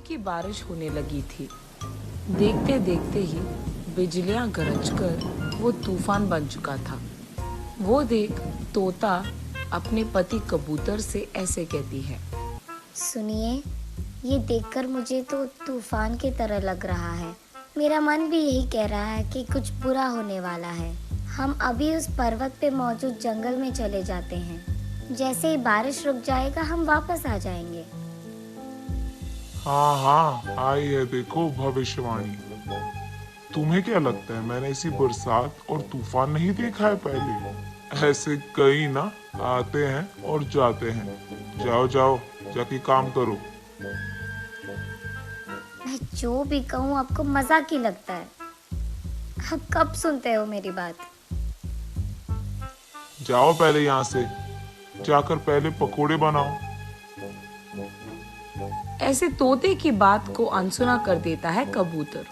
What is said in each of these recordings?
की बारिश होने लगी थी। देखते देखते ही बिजलियां गरजकर वो तूफान बन चुका था। वो देख तोता अपने पति कबूतर से ऐसे कहती है। सुनिए, ये देखकर मुझे तो तूफान की तरह लग रहा है। मेरा मन भी यही कह रहा है कि कुछ बुरा होने वाला है। हम अभी उस पर्वत पे मौजूद जंगल में चले जाते हैं। जैसे ही बारिश रुक जाएगा हम वापस आ जाएंगे। हाँ हाँ, आई है देखो भविष्यवाणी। तुम्हें क्या लगता है मैंने ऐसी बरसात और तूफान नहीं देखा है पहले? ऐसे कई ना आते हैं और जाते हैं। जाओ जाओ, जाके काम करो। मैं जो भी कहूँ आपको मजाक ही लगता है। आप कब सुनते हो मेरी बात? जाओ पहले यहाँ से, जाकर पहले पकोड़े बनाओ। ऐसे तोते की बात को अनसुना कर देता है कबूतर।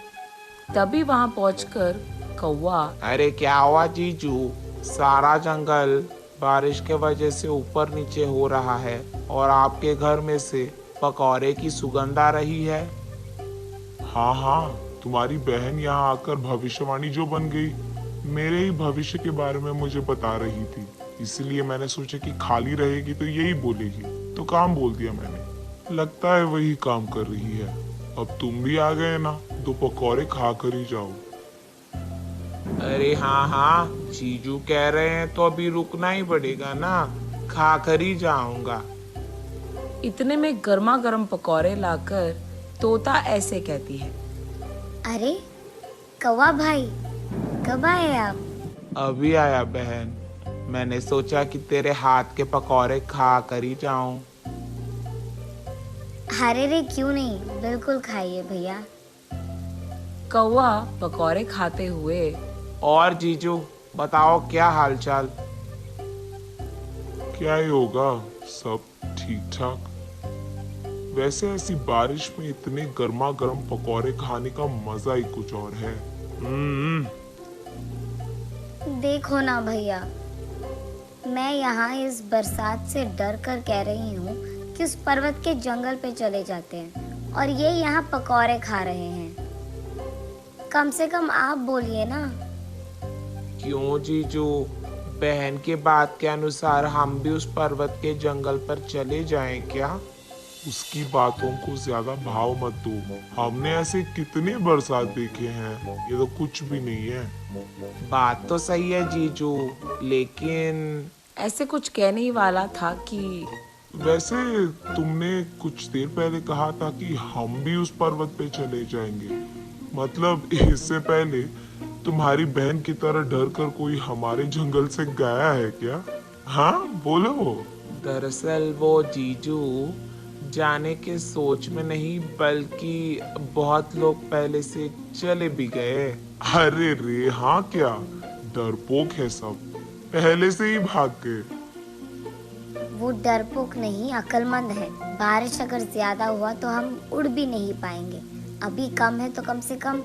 तभी वहां पहुंचकर कौवा अरे क्या हुआ जीजू? सारा जंगल बारिश के वजह से ऊपर नीचे हो रहा है और आपके घर में से पकौड़े की सुगंध आ रही है। हाँ हाँ, तुम्हारी बहन यहाँ आकर भविष्यवाणी जो बन गई, मेरे ही भविष्य के बारे में मुझे बता रही थी। इसलिए मैंने सोचा कि खाली रहेगी तो यही बोलेगी, तो काम बोल दिया मैंने। लगता है वही काम कर रही है। अब तुम भी आ गए ना, दो पकौड़े खा कर ही जाओ। अरे हाँ हाँ, जीजू कह रहे हैं तो अभी रुकना ही पड़ेगा ना, खा कर ही जाऊंगा। इतने में गर्मा गर्म पकौड़े लाकर तोता ऐसे कहती है। अरे कौवा भाई, कब आए आप? अभी आया बहन, मैंने सोचा कि तेरे हाथ के पकौड़े खा कर ही जाऊं। अरे रे क्यों नहीं, बिल्कुल खाइए भैया। कौवा पकौड़े खाते हुए और जीजू बताओ क्या हालचाल? क्या ही होगा, सब ठीक ठाक। वैसे ऐसी बारिश में इतने गर्मा गर्म पकौड़े खाने का मजा ही कुछ और है। देखो ना भैया, मैं यहाँ इस बरसात से डर कर कह रही हूँ कि उस पर्वत के जंगल पे चले जाते हैं और ये यहाँ पकौड़े खा रहे हैं। कम से कम आप बोलिए ना। क्यों जीजू, बहन की बात के अनुसार हम भी उस पर्वत के जंगल पर चले जाएं क्या? उसकी बातों को ज्यादा भाव मत दो। हमने ऐसे कितने बरसात देखे हैं, ये तो कुछ भी नहीं है। बात तो सही है जीजू, लेकिन ऐसे कुछ कहने ही वाला था कि वैसे तुमने कुछ देर पहले कहा था कि हम भी उस पर्वत पे चले जाएंगे। मतलब इससे पहले तुम्हारी बहन की तरह डर कर कोई हमारे जंगल से गया है क्या? हाँ बोलो। दरअसल वो जीजू जाने के सोच में नहीं, बल्कि बहुत लोग पहले से चले भी गए। अरे रे हाँ, क्या डरपोक है सब, पहले से ही भाग गए। वो डरपोक नहीं, अक्लमंद है। बारिश अगर ज्यादा हुआ तो हम उड़ भी नहीं पाएंगे। अभी कम है तो कम से कम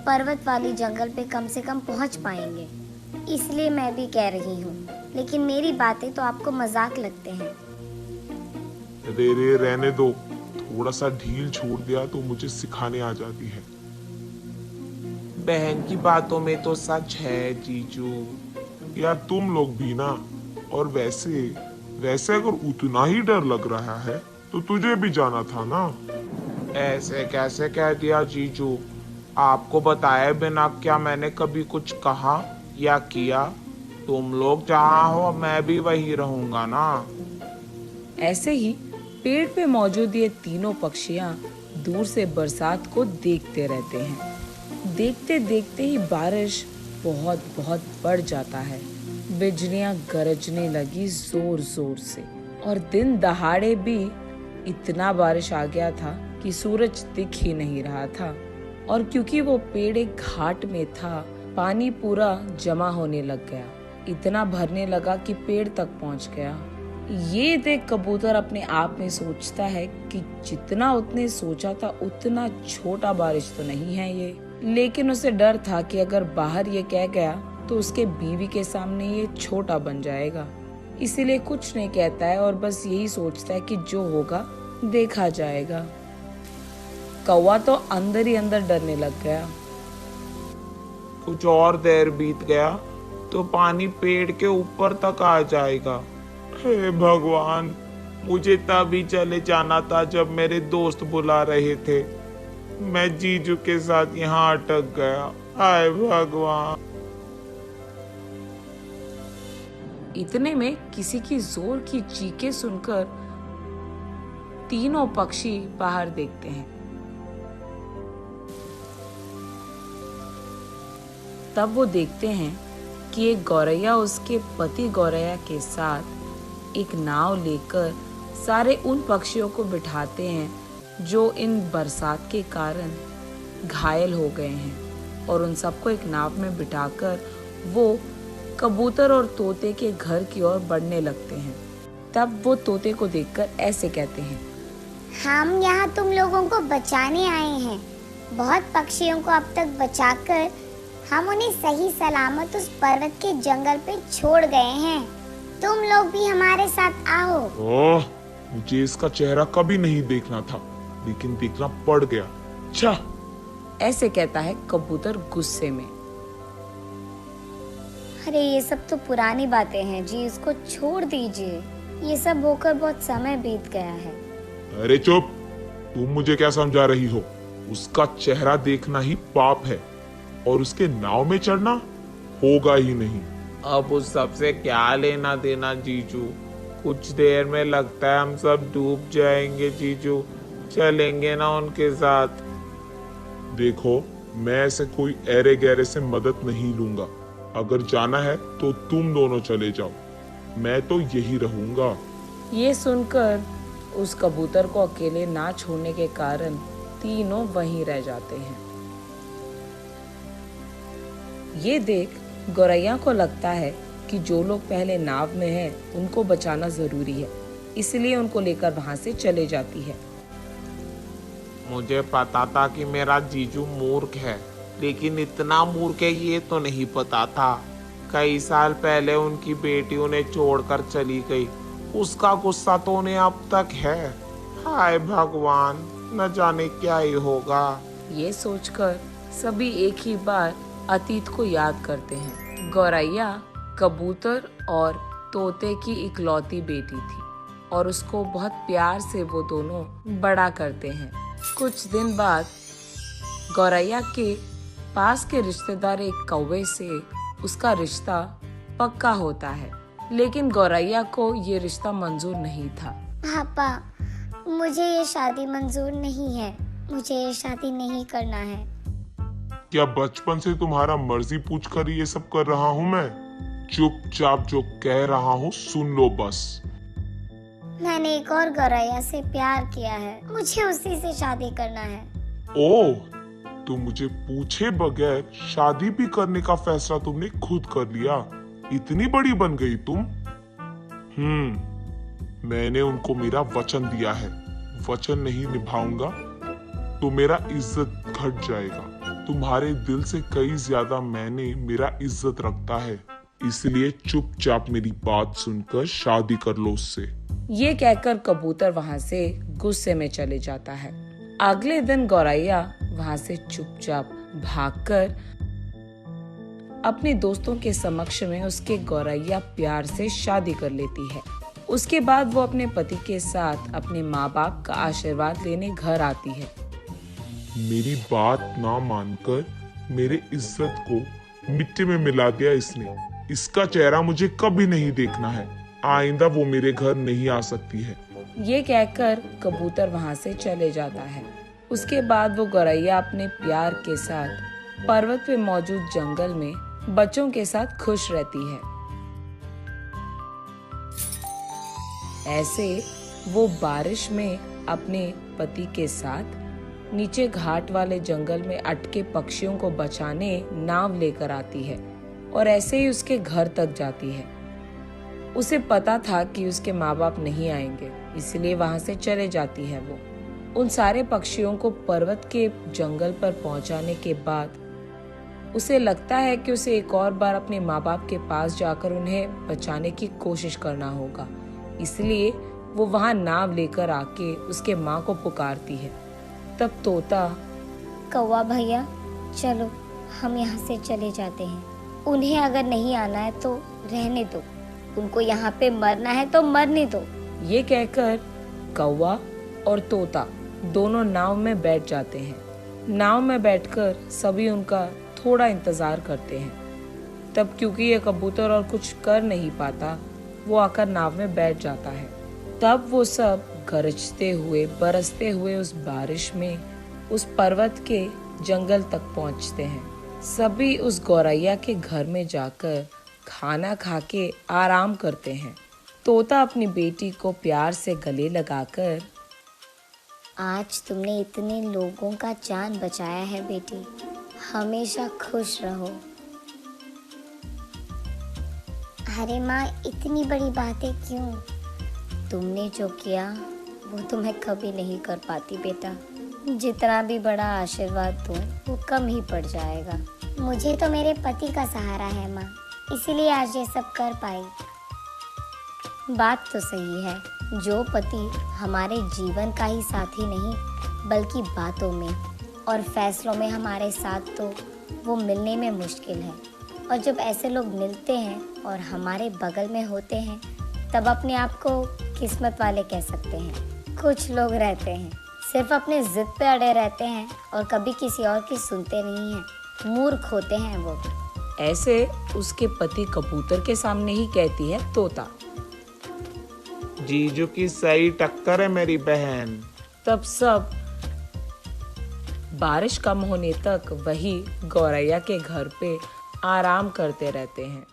पर्वत वाली जंगल पे कम से कम पहुंच पाएंगे। इसलिए मैं भी कह रही हूँ, लेकिन मेरी बातें तो आपको मजाक लगते हैं। रे रे रहने दो, थोड़ा सा ढील छोड़ दिया तो मुझे सिखाने आ जाती है। बहन की बातों में तो सच है जीजू। यार तुम लोग भी ना। और वैसे वैसे अगर उतना ही डर लग रहा है तो तुझे भी जाना था ना। ऐसे कैसे कह दिया जीजू? आपको बताए बिना क्या मैंने कभी कुछ कहा या किया? तुम लोग जहाँ हो मैं भी वही रहूंगा ना। ऐसे ही पेड़ पे मौजूद ये तीनों पक्षियां दूर से बरसात को देखते रहते हैं। देखते देखते ही बारिश बहुत बहुत बढ़ जाता है। बिजलियां गरजने लगी जोर जोर से और दिन दहाड़े भी इतना बारिश आ गया था कि सूरज दिख ही नहीं रहा था। और क्योंकि वो पेड़ एक घाट में था, पानी पूरा जमा होने लग गया। इतना भरने लगा कि पेड़ तक पहुंच गया। ये देख कबूतर अपने आप में सोचता है कि जितना उसने सोचा था उतना छोटा बारिश तो नहीं है ये। लेकिन उसे डर था कि अगर बाहर ये कह गया तो उसके बीवी के सामने ये छोटा बन जाएगा। इसीलिए कुछ नहीं कहता है और बस यही सोचता है कि जो होगा देखा जाएगा। कौवा तो अंदर ही अंदर डरने लग गया। कुछ और देर बीत गया तो पानी पेड़ के ऊपर तक आ जाएगा। हे भगवान, मुझे तभी चले जाना था जब मेरे दोस्त बुला रहे थे। मैं जीजू के साथ यहाँ अटक गया। हाय भगवान। इतने में किसी की जोर की चीखें सुनकर तीनों पक्षी बाहर देखते हैं। तब वो देखते हैं कि एक गौरैया उसके पति गौरैया के साथ एक नाव लेकर सारे उन पक्षियों को बिठाते हैं जो इन बरसात के कारण घायल हो गए हैं, और उन सबको एक नाव में बिठाकर वो कबूतर और तोते के घर की ओर बढ़ने लगते हैं। तब वो तोते को देखकर ऐसे कहते हैं, हम यहाँ तुम लोगों को बचाने आए हैं। बहुत पक्षियों को अब तक बचाकर हम उन्हें सही सलामत उस पर्वत के जंगल पे छोड़ गए हैं। तुम लोग भी हमारे साथ आओ। ओह, मुझे इसका चेहरा कभी नहीं देखना था, लेकिन देखना पड़ गया। अच्छा, ऐसे कहता है कबूतर गुस्से में। अरे ये सब तो पुरानी बातें हैं जी, इसको छोड़ दीजिए। ये सब होकर बहुत समय बीत गया है। अरे चुप, तुम मुझे क्या समझा रही हो? उसका चेहरा देखना ही पाप है, और उसके नाव में चढ़ना होगा ही नहीं। अब उस सबसे क्या लेना देना जीजू? कुछ देर में लगता है हम सब डूब जाएंगे जीजू। चलेंगे ना उनके साथ? देखो, मैं ऐसे कोई ऐरे गहरे से मदद नहीं लूंगा। अगर जाना है तो तुम दोनों चले जाओ, मैं तो यही रहूंगा। ये सुनकर उस कबूतर को अकेले ना छोड़ने के कारण तीनों वहीं रह जाते हैं। ये देख गौरैया को लगता है कि जो लोग पहले नाव में हैं उनको बचाना जरूरी है, इसलिए उनको लेकर वहां से चले जाती है। मुझे पता था कि मेरा जीजू मूर्ख है, लेकिन इतना मूर्ख है ये तो नहीं पता था। कई साल पहले उनकी बेटी उन्हें छोड़कर चली गई, उसका गुस्सा तो उन्हें अब तक है। हाय भगवान, न जाने क्या ही होगा। ये सोचकर सभी एक ही बार अतीत को याद करते हैं। गौरैया कबूतर और तोते की इकलौती बेटी थी, और उसको बहुत प्यार से वो दोनों बड़ा करते हैं। कुछ दिन बाद गौरैया के पास के रिश्तेदार एक कौवे से उसका रिश्ता पक्का होता है, लेकिन गौरैया को ये रिश्ता मंजूर नहीं था। पापा, मुझे ये शादी मंजूर नहीं है। मुझे ये शादी नहीं करना है। क्या बचपन से तुम्हारा मर्जी पूछकर ये सब कर रहा हूँ मैं? चुपचाप जो कह रहा हूँ सुन लो बस। मैंने एक और गौरैया से प्यार किया है, मुझे उसी से शादी करना है। ओह, तो मुझे पूछे बगैर शादी भी करने का फैसला तुमने खुद कर लिया? इतनी बड़ी बन गई तुम। मैंने उनको मेरा वचन दिया है, वचन नहीं निभाऊंगा तो मेरा इज्जत घट जाएगा। तुम्हारे दिल से कई ज्यादा मैंने मेरा इज्जत रखता है, इसलिए चुपचाप मेरी बात सुनकर शादी कर लो उससे। ये कहकर कबूतर वहां से गुस्से में चले जाता है। अगले दिन गौरैया वहां से चुपचाप भागकर अपने दोस्तों के समक्ष में उसके गौरैया प्यार से शादी कर लेती है। उसके बाद वो अपने पति के साथ अपने माँ बाप का आशीर्वाद लेने घर आती है। मेरी बात ना मानकर मेरे इज्जत को मिट्टी में मिला दिया इसने। इसका चेहरा मुझे कभी नहीं देखना है। आइंदा वो मेरे घर नहीं आ सकती है। ये कहकर कबूतर वहां से चले जाता है। उसके बाद वो गौरैया अपने प्यार के साथ पर्वत पे मौजूद जंगल में बच्चों के साथ खुश रहती है। ऐसे वो बारिश में अपने पति के साथ नीचे घाट वाले जंगल में अटके पक्षियों को बचाने नाव लेकर आती है, और ऐसे ही उसके घर तक जाती है। उसे पता था कि उसके माँ बाप नहीं आएंगे, इसलिए वहां से चले जाती है। वो उन सारे पक्षियों को पर्वत के जंगल पर पहुंचाने के बाद उसे लगता है कि उसे एक और बार अपने माँ बाप के पास जाकर उन्हें बचाने की कोशिश करना होगा, इसलिए वो वहां नाव लेकर आके उसके माँ को पुकारती है। तब तोता कौवा भैया, चलो हम यहाँ से चले जाते हैं। उन्हें अगर नहीं आना है तो रहने दो, उनको यहाँ पे मरना है तो मरने दो। ये कहकर कौवा और तोता दोनों नाव में बैठ जाते हैं। नाव में बैठकर सभी उनका थोड़ा इंतजार करते हैं। तब क्योंकि ये कबूतर और कुछ कर नहीं पाता, वो आकर नाव में बैठ जाता है। तब वो सब गरजते हुए बरसते हुए उस बारिश में उस पर्वत के जंगल तक पहुंचते हैं। सभी उस गौरैया के घर में जाकर खाना खा के आराम करते हैं। तोता अपनी बेटी को प्यार से गले लगाकर, आज तुमने इतने लोगों का जान बचाया है बेटी, हमेशा खुश रहो। अरे माँ, इतनी बड़ी बातें क्यों? तुमने जो किया वो तुम्हें कभी नहीं कर पाती बेटा। जितना भी बड़ा आशीर्वाद दूं वो कम ही पड़ जाएगा। मुझे तो मेरे पति का सहारा है माँ, इसीलिए आज ये सब कर पाई। बात तो सही है, जो पति हमारे जीवन का ही साथी नहीं बल्कि बातों में और फैसलों में हमारे साथ, तो वो मिलने में मुश्किल है। और जब ऐसे लोग मिलते हैं और हमारे बगल में होते हैं, तब अपने आप को किस्मत वाले कह सकते हैं। कुछ लोग रहते हैं सिर्फ अपने जिद पे अड़े रहते हैं और कभी किसी और की सुनते नहीं हैं, मूर्ख होते हैं वो। ऐसे उसके पति कबूतर के सामने ही कहती है तोता। जीजू की सही टक्कर है मेरी बहन। तब सब बारिश कम होने तक वही गौरैया के घर पे आराम करते रहते हैं।